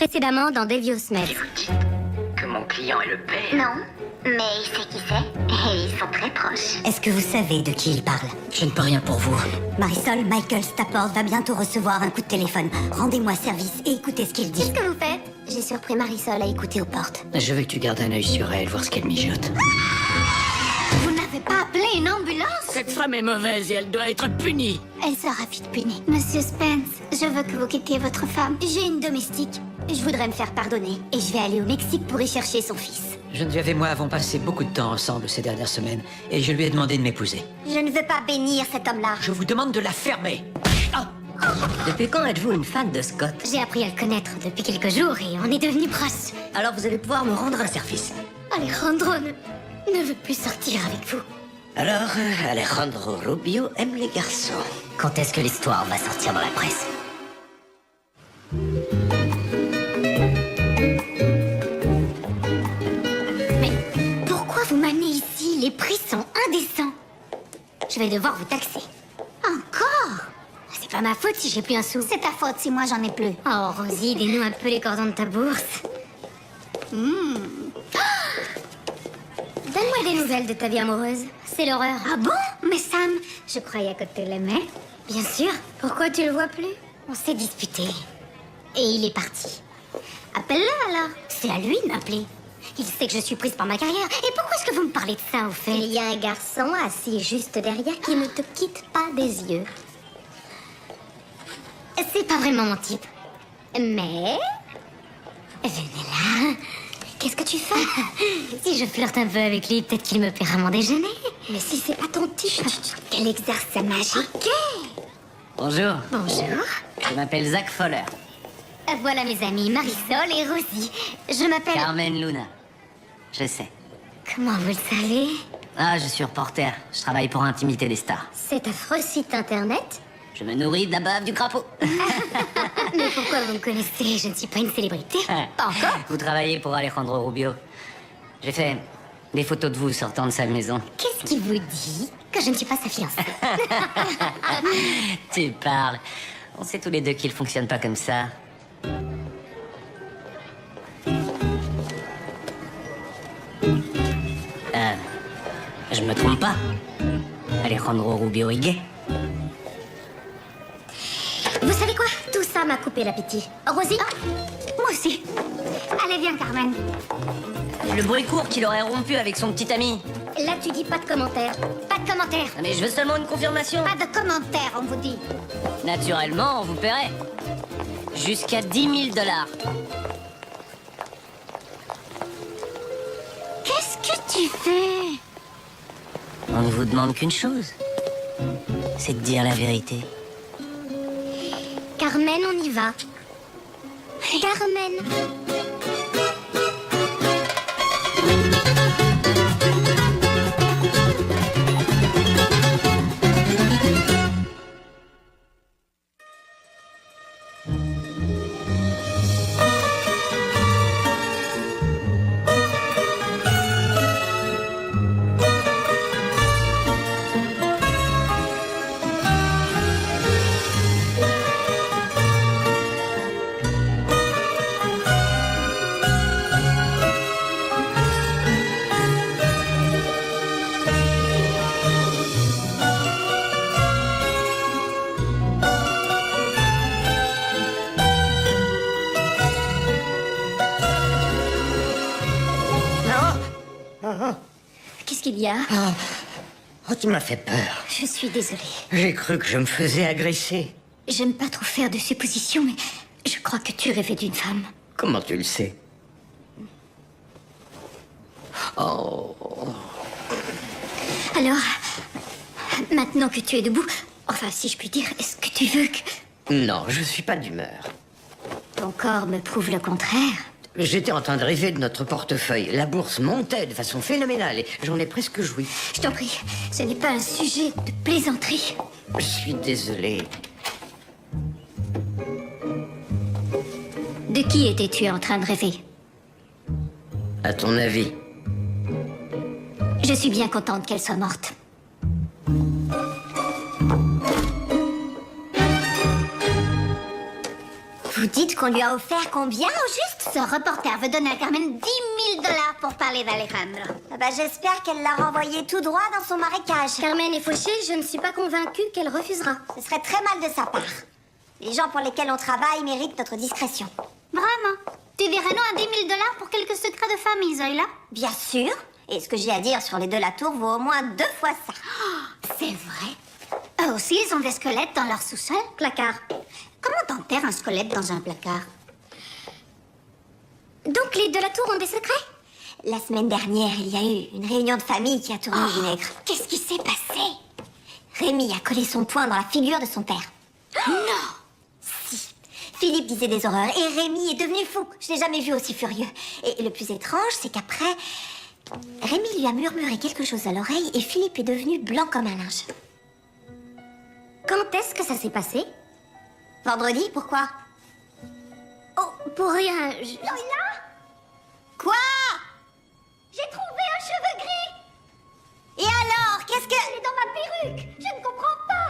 Précédemment dans Devious Med. Et vous dites que mon client est le père? Non, mais il sait qui c'est. Et ils sont très proches. Est-ce que vous savez de qui il parle? Je ne peux rien pour vous. Marisol, Michael Stappord va bientôt recevoir un coup de téléphone. Rendez-moi service et écoutez ce qu'il dit. Qu'est-ce que vous faites? J'ai surpris Marisol à écouter aux portes. Je veux que tu gardes un œil sur elle, voir ce qu'elle mijote. Vous n'avez pas appelé une ambulance? Cette femme est mauvaise et elle doit être punie. Elle sera vite punie. Monsieur Spence, je veux que vous quittiez votre femme. J'ai une domestique. Je voudrais me faire pardonner. Et je vais aller au Mexique pour y chercher son fils. Geneviève et moi avons passé beaucoup de temps ensemble ces dernières semaines et je lui ai demandé de m'épouser. Je ne veux pas bénir cet homme-là. Je vous demande de la fermer. Depuis quand êtes-vous une fan de Scott? J'ai appris à le connaître depuis quelques jours et on est devenus proches. Alors vous allez pouvoir me rendre un service. Alejandro ne veut plus sortir avec vous. Alors, Alejandro Rubio aime les garçons. Quand est-ce que l'histoire va sortir dans la presse? Mais pourquoi vous m'amenez ici? Les prix sont indécents. Je vais devoir vous taxer. Encore? C'est pas ma faute si j'ai plus un sou. C'est ta faute si moi j'en ai plus. Oh, Rosie, dénoue un peu les cordons de ta bourse. Donne-moi des nouvelles de ta vie amoureuse. C'est l'horreur. Ah bon? Mais Sam, Je croyais que tu l'aimais. Bien sûr. Pourquoi tu le vois plus? On s'est disputé. Et il est parti. Appelle-le alors. C'est à lui de m'appeler. Il sait que je suis prise par ma carrière. Et pourquoi est-ce que vous me parlez de ça, au fait? Il y a un garçon assis juste derrière qui ne te quitte pas des yeux. C'est pas vraiment mon type. Mais... Venez là. Qu'est-ce que tu fais? Si je flirte un peu avec lui, peut-être qu'il me paiera mon déjeuner. Mais si c'est pas ton type, qu'elle exerce sa magie. Ok. Bonjour, Bonjour. je m'appelle Zach Fowler. Voilà mes amis, Marisol et Rosie. Je m'appelle... Carmen Luna. Je sais. Comment vous le savez? Ah, je suis reporter. Je travaille pour Intimité des stars. Cet affreux site internet? Je me nourris de la bave du crapaud. Mais pourquoi vous me connaissez? Je ne suis pas une célébrité. Pas encore. Vous travaillez pour Alejandro Rubio. J'ai fait des photos de vous sortant de sa maison. Qu'est-ce qui vous dit que je ne suis pas sa fiancée? Tu parles. On sait tous les deux qu'il fonctionne pas comme ça. Je me trompe pas. Alejandro Rubio est gay. Vous savez quoi? Tout ça m'a coupé l'appétit. Rosie? moi aussi. Allez, viens, Carmen. Le bruit court qu'il aurait rompu avec son petit ami. Là, tu dis pas de commentaires. Pas de commentaires. Ah, mais je veux seulement une confirmation. Pas de commentaires, on vous dit. Naturellement, on vous paierait. Jusqu'à 10 000 $. Qu'est-ce que tu fais? On ne vous demande qu'une chose. C'est de dire la vérité. Carmen, on y va. Carmen. Qu'est-ce qu'il y a? Oh, tu m'as fait peur. Je suis désolée. J'ai cru que je me faisais agresser. J'aime pas trop faire de suppositions, mais je crois que tu rêvais d'une femme. Comment tu le sais? Oh, Alors, maintenant que tu es debout, enfin, si je puis dire, est-ce que tu veux que non, je suis pas d'humeur. ton corps me prouve le contraire? J'étais en train de rêver de notre portefeuille. La bourse montait de façon phénoménale et j'en ai presque joui. Je t'en prie, ce n'est pas un sujet de plaisanterie. Je suis désolé. De qui étais-tu en train de rêver? À ton avis? Je suis bien contente qu'elle soit morte. Vous dites qu'on lui a offert combien au juste? Ce reporter veut donner à Carmen 10 000 $ pour parler d'Alejandro. Ah bah, j'espère qu'elle l'a renvoyé tout droit dans son marécage. Carmen est fauchée, je ne suis pas convaincue qu'elle refusera. Ce serait très mal de sa part. Les gens pour lesquels on travaille méritent notre discrétion. Vraiment? Tu dirais non à 10 000 $ pour quelques secrets de famille, Zoila? Bien sûr. Et ce que j'ai à dire sur les de la tour vaut au moins 2 fois ça. C'est vrai. Eux aussi, ils ont des squelettes dans leur sous-sol? Placard. Comment t'enterres un squelette dans un placard? Donc les de la tour ont des secrets? La semaine dernière, il y a eu une réunion de famille qui a tourné au vinaigre. Qu'est-ce qui s'est passé? Rémi a collé son poing dans la figure de son père. Non! Si. Philippe disait des horreurs et Rémi est devenu fou. Je l'ai jamais vu aussi furieux. Et le plus étrange, c'est qu'après, Rémi lui a murmuré quelque chose à l'oreille et Philippe est devenu blanc comme un linge. Quand est-ce que ça s'est passé? Vendredi, pourquoi? Oh, pour rien. Zoila? Quoi? J'ai trouvé un cheveu gris! Et alors, qu'est-ce que... Il est dans ma perruque! Je ne comprends pas!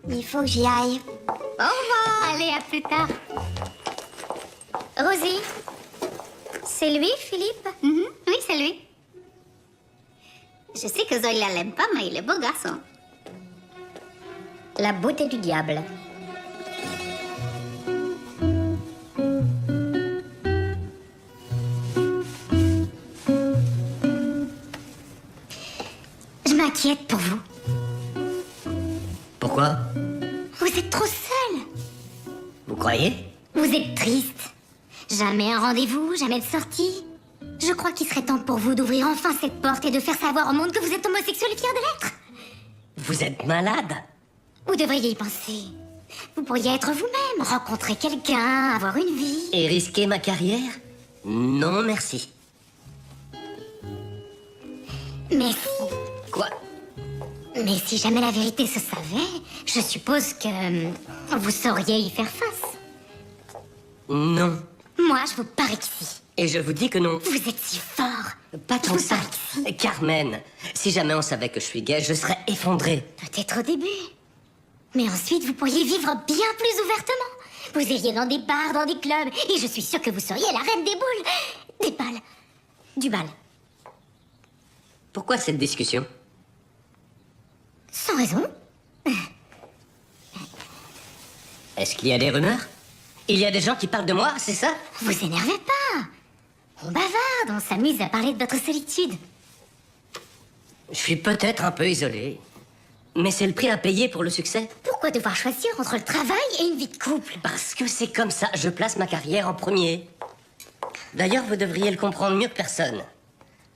Il faut que j'y aille. Au revoir! Allez, à plus tard. Rosie, c'est lui, Philippe? Oui, c'est lui. Je sais que Zoila l'aime pas, mais il est beau garçon. La beauté du diable. Je m'inquiète pour vous. Pourquoi? Vous êtes trop seul. Vous croyez? Vous êtes triste. Jamais un rendez-vous, jamais de sortie. Je crois qu'il serait temps pour vous d'ouvrir enfin cette porte et de faire savoir au monde que vous êtes homosexuel et fier de l'être. Vous êtes malade? Vous devriez y penser. Vous pourriez être vous-même, rencontrer quelqu'un, avoir une vie. Et risquer ma carrière? Non, merci. Mais si... Quoi? Mais si jamais la vérité se savait, je suppose que vous sauriez y faire face. Non. Moi, je vous parie que si. Et je vous dis que non. Vous êtes si fort. Pas tant Vous ça. parie que si. Carmen, si jamais on savait que je suis gay, je serais effondré. Peut-être au début. Mais ensuite, vous pourriez vivre bien plus ouvertement. Vous iriez dans des bars, dans des clubs, et je suis sûre que vous seriez la reine des boules. Des balles. Du bal. Pourquoi cette discussion? Sans raison. Est-ce qu'il y a des rumeurs? Il y a des gens qui parlent de moi, c'est ça? Vous énervez pas. On bavarde, on s'amuse à parler de votre solitude. Je suis peut-être un peu isolé. Mais c'est le prix à payer pour le succès. Pourquoi devoir choisir entre le travail et une vie de couple? Parce que c'est comme ça, je place ma carrière en premier. D'ailleurs, vous devriez le comprendre mieux que personne.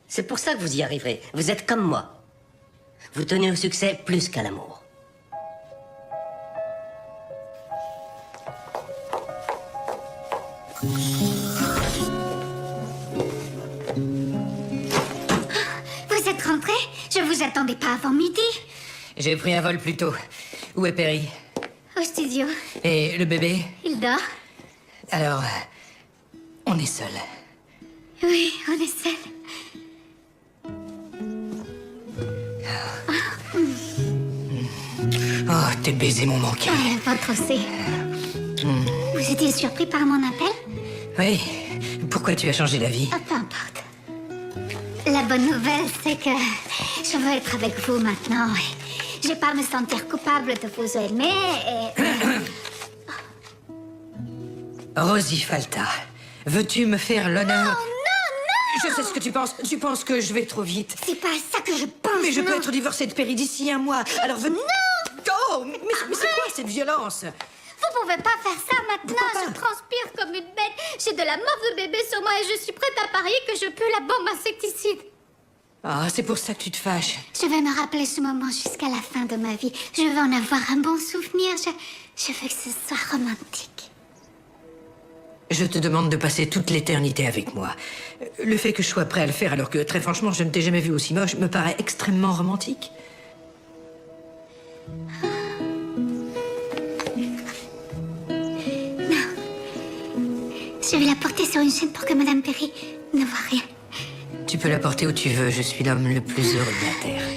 C'est pour ça que vous y arriverez. Vous êtes comme moi. Vous tenez au succès plus qu'à l'amour. Vous êtes rentré? Je vous attendais pas avant midi. J'ai pris un vol plus tôt. Où est Perry? Au studio. Et le bébé? Il dort? Alors, on est seuls. Oui, on est seuls. Oh, tes baisers m'ont manqué. Pas trop c'est. Vous étiez surpris par mon appel? Oui. Pourquoi tu as changé d'avis? Ah, peu importe. La bonne nouvelle, c'est que je veux être avec vous maintenant. Et je vais pas me sentir coupable de vous aimer et... Rosie Falta, veux-tu me faire l'honneur? Non, non! Je sais ce que tu penses. Tu penses que je vais trop vite. C'est pas ça que je pense. Mais je peux non. être divorcée de Perry d'ici un mois. Alors venez... Non! Oh, mais c'est quoi cette violence? Vous pouvez pas faire ça maintenant. Pourquoi pas? Je transpire comme une bête. J'ai de la morve de bébé sur moi et je suis prête à parier que je pue la bombe insecticide. Ah, c'est pour ça que tu te fâches. Je vais me rappeler ce moment jusqu'à la fin de ma vie. Je veux en avoir un bon souvenir. Je veux que ce soit romantique. Je te demande de passer toute l'éternité avec moi. Le fait que je sois prêt à le faire alors que, très franchement, je ne t'ai jamais vu aussi moche me paraît extrêmement romantique. Je vais la porter sur une chaîne pour que Madame Perry ne voie rien. Tu peux la porter où tu veux, je suis l'homme le plus heureux de la Terre.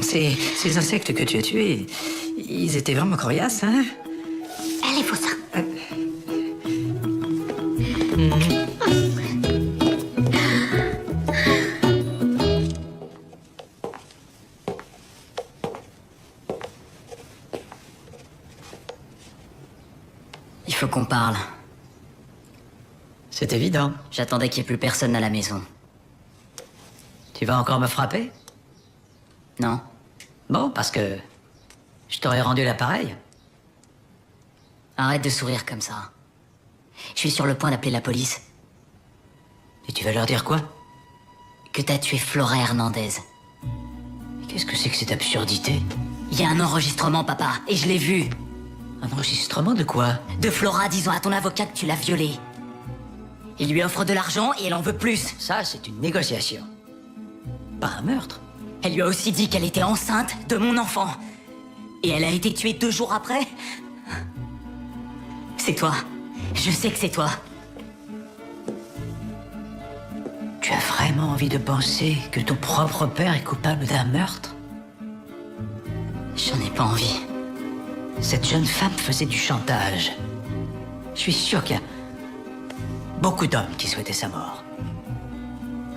Ces insectes que tu as tués, Ils étaient vraiment coriaces, hein? Allez, faut ça. Il faut qu'on parle. C'est évident. J'attendais qu'il n'y ait plus personne à la maison. Tu vas encore me frapper? Non? Bon, parce que je t'aurais rendu l'appareil. Arrête de sourire comme ça. Je suis sur le point d'appeler la police. Et tu vas leur dire quoi? Que t'as tué Flora Hernandez. Qu'est-ce que c'est que cette absurdité? Il y a un enregistrement, papa, et je l'ai vu. Un enregistrement de quoi? De Flora disant à ton avocat que tu l'as violée. Il lui offre de l'argent et elle en veut plus. Ça, c'est une négociation. Pas un meurtre. Elle lui a aussi dit qu'elle était enceinte de mon enfant. Et elle a été tuée 2 jours après. C'est toi. Je sais que c'est toi. Tu as vraiment envie de penser que ton propre père est coupable d'un meurtre? J'en ai pas envie. Cette jeune femme faisait du chantage. Je suis sûr qu'il y a beaucoup d'hommes qui souhaitaient sa mort.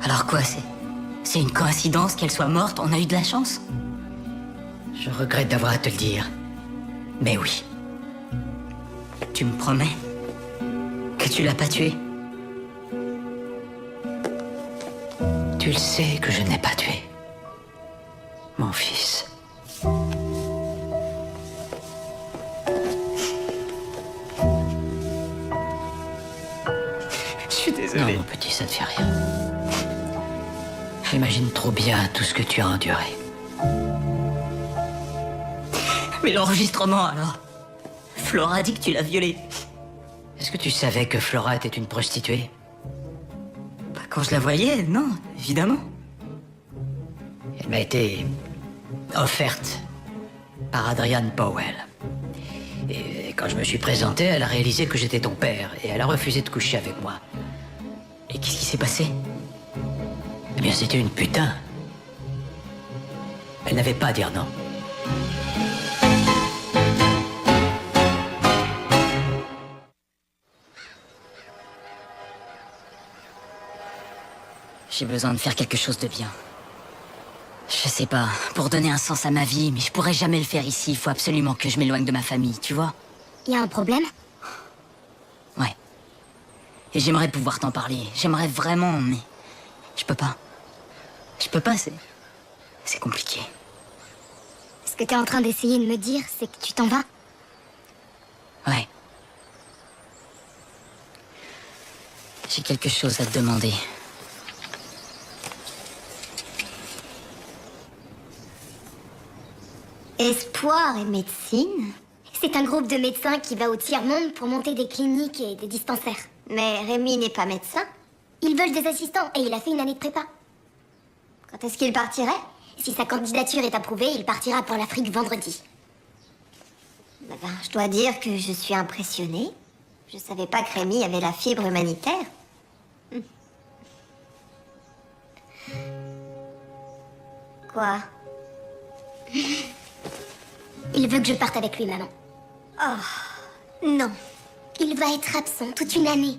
Alors quoi, c'est une coïncidence qu'elle soit morte? On a eu de la chance? Je regrette d'avoir à te le dire. Mais oui. Tu me promets que tu l'as pas tuée? Tu le sais que je n'ai pas tué mon fils. Je suis désolé. Non, mon petit, ça ne fait rien. J'imagine trop bien tout ce que tu as enduré. Mais l'enregistrement, alors? Flora a dit que tu l'as violée. Est-ce que tu savais que Flora était une prostituée? Bah, quand je la voyais, non, évidemment. Elle m'a été offerte par Adrian Powell. Et quand je me suis présenté, elle a réalisé que j'étais ton père et elle a refusé de coucher avec moi. Et qu'est-ce qui s'est passé? Eh bien, c'était une putain. Elle n'avait pas à dire non. J'ai besoin de faire quelque chose de bien. Je sais pas, pour donner un sens à ma vie, mais je pourrais jamais le faire ici. Il faut absolument que je m'éloigne de ma famille, tu vois? Y a un problème? Ouais. Et j'aimerais pouvoir t'en parler. J'aimerais vraiment, mais je peux pas. Je peux pas, c'est compliqué. Ce que t'es en train d'essayer de me dire, c'est que tu t'en vas? Ouais. J'ai quelque chose à te demander. Espoir et médecine? C'est un groupe de médecins qui va au tiers-monde pour monter des cliniques et des dispensaires. Mais Rémi n'est pas médecin. Ils veulent des assistants et il a fait une année de prépa. Quand est-ce qu'il partirait? Si sa candidature est approuvée, il partira pour l'Afrique vendredi. Ben, je dois dire que je suis impressionnée. Je savais pas que Rémi avait la fibre humanitaire. Quoi? Il veut que je parte avec lui, maman. Non, Il va être absent toute une année.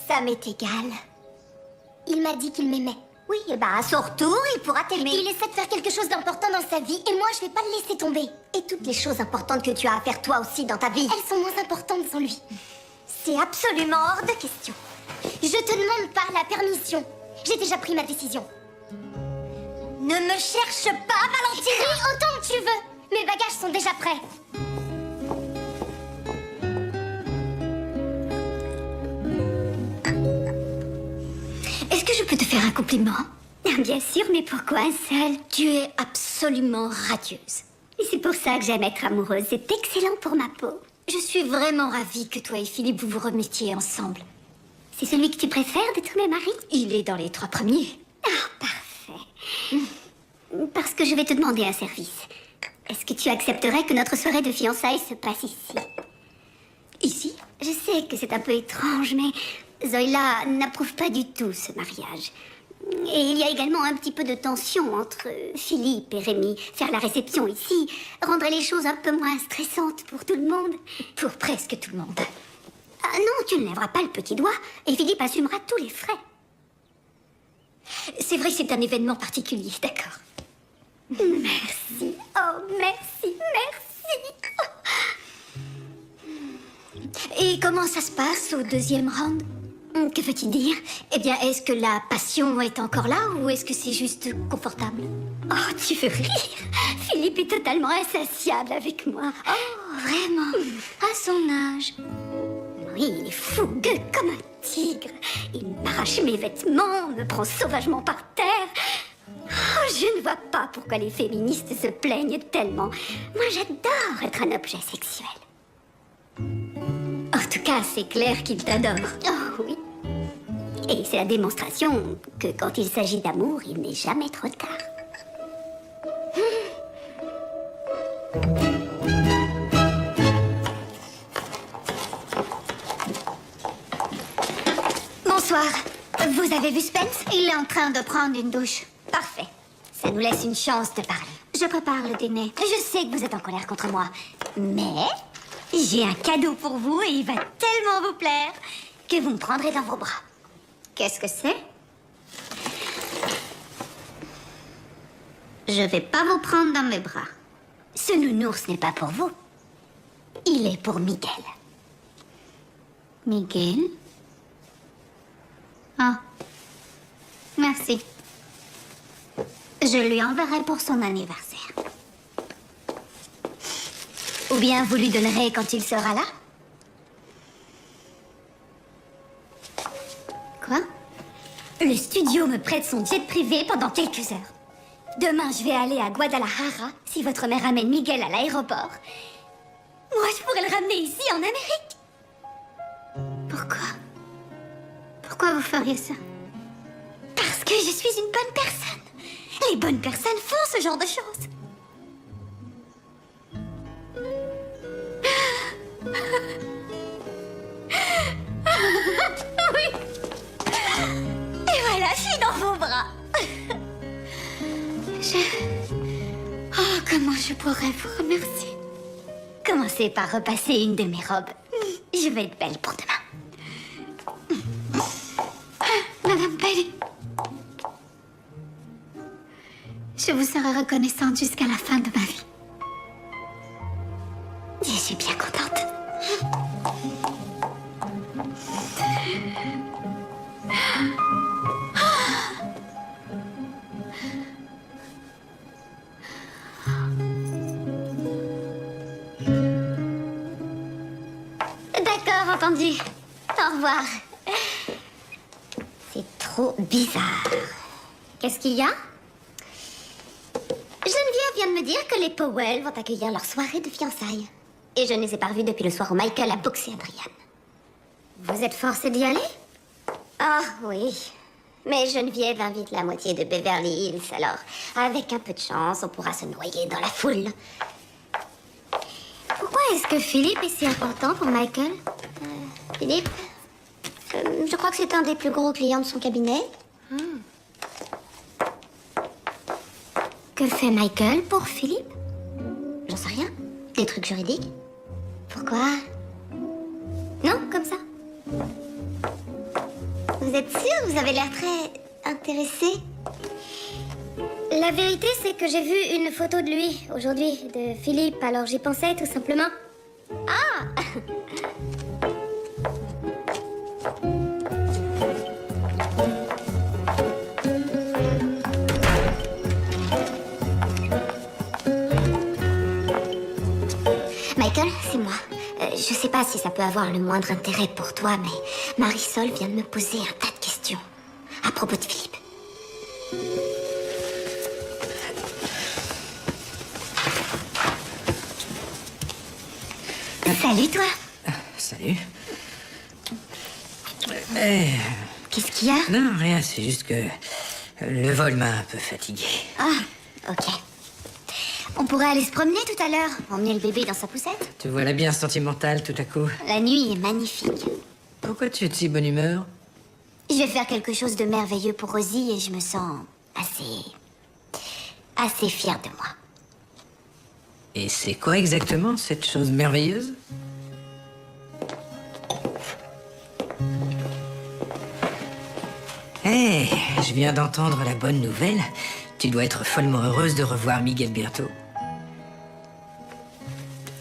ça m'est égal. Il m'a dit qu'il m'aimait. Oui, bah à son retour, il pourra t'aimer. Il essaie de faire quelque chose d'important dans sa vie et moi, je vais pas le laisser tomber. Et toutes les choses importantes que tu as à faire toi aussi dans ta vie. Elles sont moins importantes sans lui. C'est absolument hors de question. Je te demande pas la permission. J'ai déjà pris ma décision. Ne me cherche pas, Valentine. Crie autant que tu veux. Mes bagages sont déjà prêts. Est-ce que je peux te faire un compliment? Bien sûr, mais pourquoi un seul? Tu es absolument radieuse. Et c'est pour ça que j'aime être amoureuse. C'est excellent pour ma peau. Je suis vraiment ravie que toi et Philippe vous remettiez ensemble. C'est celui que tu préfères de tous mes maris? Il est dans les 3 premiers. Ah, parfait. Parce que je vais te demander un service. Est-ce que tu accepterais que notre soirée de fiançailles se passe ici? Ici? Je sais que c'est un peu étrange, mais Zoïla n'approuve pas du tout ce mariage. Et il y a également un petit peu de tension entre Philippe et Rémi. Faire la réception ici rendrait les choses un peu moins stressantes pour tout le monde. Pour presque tout le monde. Ah non, tu ne lèveras pas le petit doigt et Philippe assumera tous les frais. C'est vrai que c'est un événement particulier, d'accord. Merci. Oh, merci, merci. Et comment ça se passe au deuxième round? Que veux-tu dire? Eh bien, est-ce que la passion est encore là ou est-ce que c'est juste confortable? Oh, tu veux rire? Philippe est totalement insatiable avec moi. Oh, vraiment? À son âge? Oui, il est fougueux comme un tigre. Il m'arrache mes vêtements, me prend sauvagement par terre. Oh, je ne vois pas pourquoi les féministes se plaignent tellement. Moi, j'adore être un objet sexuel. En tout cas, c'est clair qu'il t'adore. Oh oui. Et c'est la démonstration que quand il s'agit d'amour, il n'est jamais trop tard. Bonsoir. Vous avez vu Spence? Il est en train de prendre une douche. Parfait. Ça nous laisse une chance de parler. Je prépare le dîner. Je sais que vous êtes en colère contre moi, mais j'ai un cadeau pour vous et il va tellement vous plaire que vous me prendrez dans vos bras. Qu'est-ce que c'est? Je vais pas vous prendre dans mes bras. Ce nounours n'est pas pour vous. Il est pour Miguel. Miguel? Ah. Merci. Je lui enverrai pour son anniversaire. Ou bien vous lui donnerez quand il sera là? Quoi? Le studio me prête son jet privé pendant quelques heures. Demain, je vais aller à Guadalajara si votre mère amène Miguel à l'aéroport. Moi, je pourrais le ramener ici, en Amérique. Pourquoi? Pourquoi vous feriez ça? Parce que je suis une bonne personne. Les bonnes personnes font ce genre de choses. Oui. Et voilà, je suis dans vos bras. Oh, comment je pourrais vous remercier? Commencez par repasser une de mes robes. Je vais être belle pour demain. Madame Bailey, je vous serai reconnaissante jusqu'à la fin de ma vie. Je suis bien contente. D'accord, entendu. Au revoir. C'est trop bizarre. Qu'est-ce qu'il y a? Geneviève vient de me dire que les Powell vont accueillir leur soirée de fiançailles. Et je ne les ai pas revus depuis le soir où Michael a boxé Adrian. Vous êtes forcée d'y aller? Ah oui. Mais Geneviève invite la moitié de Beverly Hills, alors avec un peu de chance, on pourra se noyer dans la foule. Pourquoi est-ce que Philippe est si important pour Michael? Philippe, je crois que c'est un des plus gros clients de son cabinet. Que fait Michael pour Philippe? J'en sais rien. Des trucs juridiques. Pourquoi? Non, comme ça. Vous êtes sûr? Vous avez l'air très intéressé. La vérité, c'est que j'ai vu une photo de lui aujourd'hui, de Philippe, alors j'y pensais tout simplement. Ah! Michael, c'est moi. Je sais pas si ça peut avoir le moindre intérêt pour toi, mais Marisol vient de me poser un tas de questions à propos de Philippe. Salut, toi. Salut. Qu'est-ce qu'il y a? Non, rien, c'est juste que le vol m'a un peu fatigué. Ah, ok. On pourrait aller se promener tout à l'heure, emmener le bébé dans sa poussette. Te voilà bien sentimentale tout à coup. La nuit est magnifique. Pourquoi tu es de si bonne humeur? Je vais faire quelque chose de merveilleux pour Rosie et je me sens assez fière de moi. Et c'est quoi exactement cette chose merveilleuse? Hé, je viens d'entendre la bonne nouvelle. Tu dois être follement heureuse de revoir Miguel bientôt.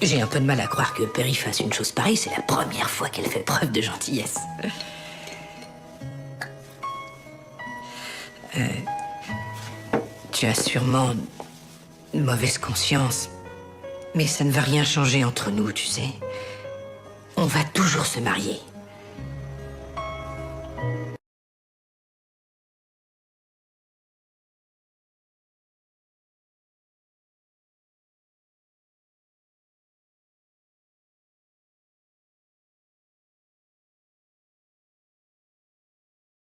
J'ai un peu de mal à croire que Perry fasse une chose pareille. C'est la première fois qu'elle fait preuve de gentillesse. Tu as sûrement une mauvaise conscience. Mais ça ne va rien changer entre nous, tu sais. On va toujours se marier.